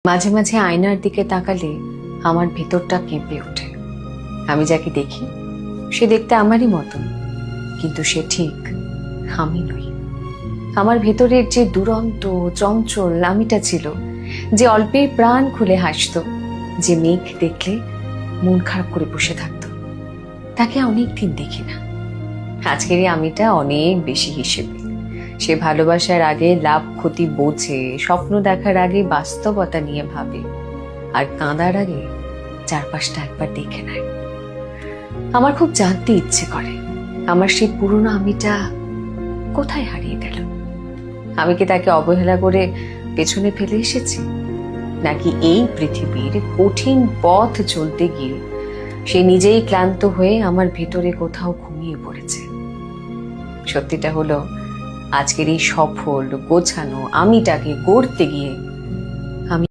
মাঝে মাঝে আয়নার দিকে তাকালে আমার ভেতরটা কেঁপে ওঠে। আমি যাকে দেখি সে দেখতে আমারই মতন, কিন্তু সে ঠিক আমি নই। আমার ভেতরের যে দুরন্ত চঞ্চল আমিটা ছিল, যে অল্পেই প্রাণ খুলে হাসতো, যে মেঘ দেখলে মন খারাপ করে বসে থাকতো, তাকে অনেকদিন দেখি না। আজকের এই আমিটা অনেক বেশি হিসেবে। সে ভালোবাসার আগে লাভ ক্ষতি বোঝে, স্বপ্ন দেখার আগে বাস্তবতা নিয়ে ভাবে, আর কাঁদার আগে চারপাশটা একবার দেখে নেয়। আমার খুব জানতে ইচ্ছে করে আমার সেই পুরনো আমিটা কোথায় হারিয়ে গেল। আমি কি তাকে অবহেলা করে পেছনে ফেলে এসেছি, নাকি এই পৃথিবীর কঠিন পথ চলতে গিয়ে সে নিজেই ক্লান্ত হয়ে আমার ভেতরে কোথাও ঘুমিয়ে পড়েছে। সত্যিটা হলো, আজকের এই সফল গোছানো আমিটাকে গড়তে গিয়ে